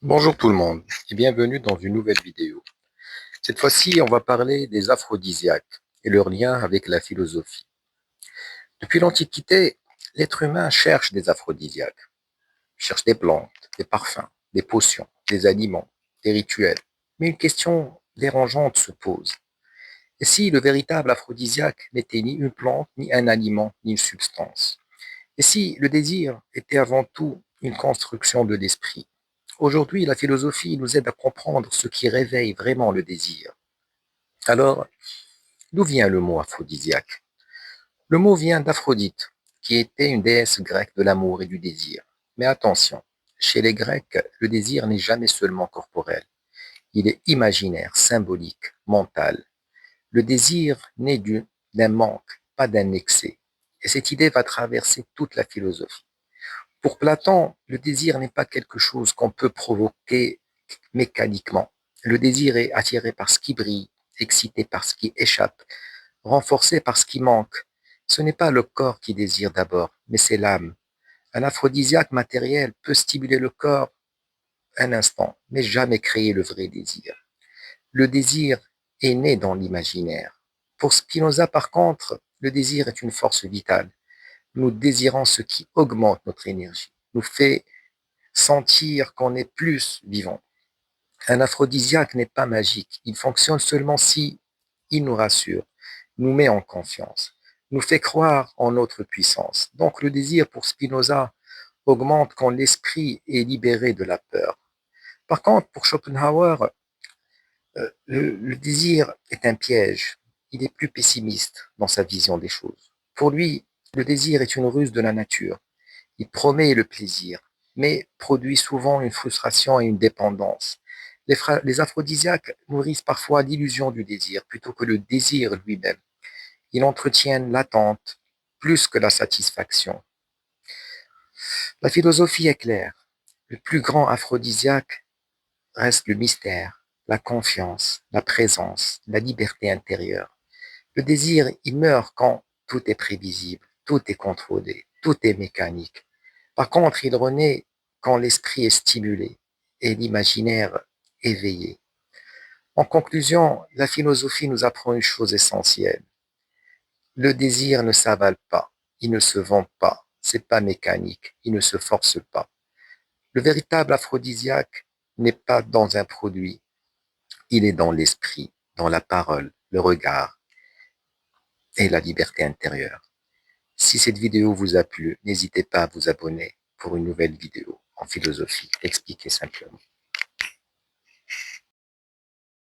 Bonjour tout le monde et bienvenue dans une nouvelle vidéo. Cette fois-ci, on va parler des aphrodisiaques et leur lien avec la philosophie. Depuis l'Antiquité, l'être humain cherche des aphrodisiaques, cherche des plantes, des parfums, des potions, des aliments, des rituels. Mais une question dérangeante se pose. Et si le véritable aphrodisiaque n'était ni une plante, ni un aliment, ni une substance? Et si le désir était avant tout une construction de l'esprit? Aujourd'hui, la philosophie nous aide à comprendre ce qui réveille vraiment le désir. Alors, d'où vient le mot aphrodisiaque? Le mot vient d'Aphrodite, qui était une déesse grecque de l'amour et du désir. Mais attention, chez les Grecs, le désir n'est jamais seulement corporel. Il est imaginaire, symbolique, mental. Le désir naît d'un manque, pas d'un excès. Et cette idée va traverser toute la philosophie. Pour Platon, le désir n'est pas quelque chose qu'on peut provoquer mécaniquement. Le désir est attiré par ce qui brille, excité par ce qui échappe, renforcé par ce qui manque. Ce n'est pas le corps qui désire d'abord, mais c'est l'âme. Un aphrodisiaque matériel peut stimuler le corps un instant, mais jamais créer le vrai désir. Le désir est né dans l'imaginaire. Pour Spinoza, par contre, le désir est une force vitale. Nous désirons ce qui augmente notre énergie, nous fait sentir qu'on est plus vivant. Un aphrodisiaque n'est pas magique, il fonctionne seulement si il nous rassure, nous met en confiance, nous fait croire en notre puissance. Donc le désir pour Spinoza augmente quand l'esprit est libéré de la peur. Par contre, pour Schopenhauer, le désir est un piège. Il est plus pessimiste dans sa vision des choses. Pour lui, le désir est une ruse de la nature. Il promet le plaisir, mais produit souvent une frustration et une dépendance. Les aphrodisiaques nourrissent parfois l'illusion du désir plutôt que le désir lui-même. Ils entretiennent l'attente plus que la satisfaction. La philosophie est claire. Le plus grand aphrodisiaque reste le mystère, la confiance, la présence, la liberté intérieure. Le désir, il meurt quand tout est prévisible, tout est contrôlé, tout est mécanique. Par contre, il renaît quand l'esprit est stimulé et l'imaginaire éveillé. En conclusion, la philosophie nous apprend une chose essentielle. Le désir ne s'avale pas, il ne se vend pas, c'est pas mécanique, il ne se force pas. Le véritable aphrodisiaque n'est pas dans un produit, il est dans l'esprit, dans la parole, le regard et la liberté intérieure. Si cette vidéo vous a plu, n'hésitez pas à vous abonner pour une nouvelle vidéo en philosophie expliquée simplement.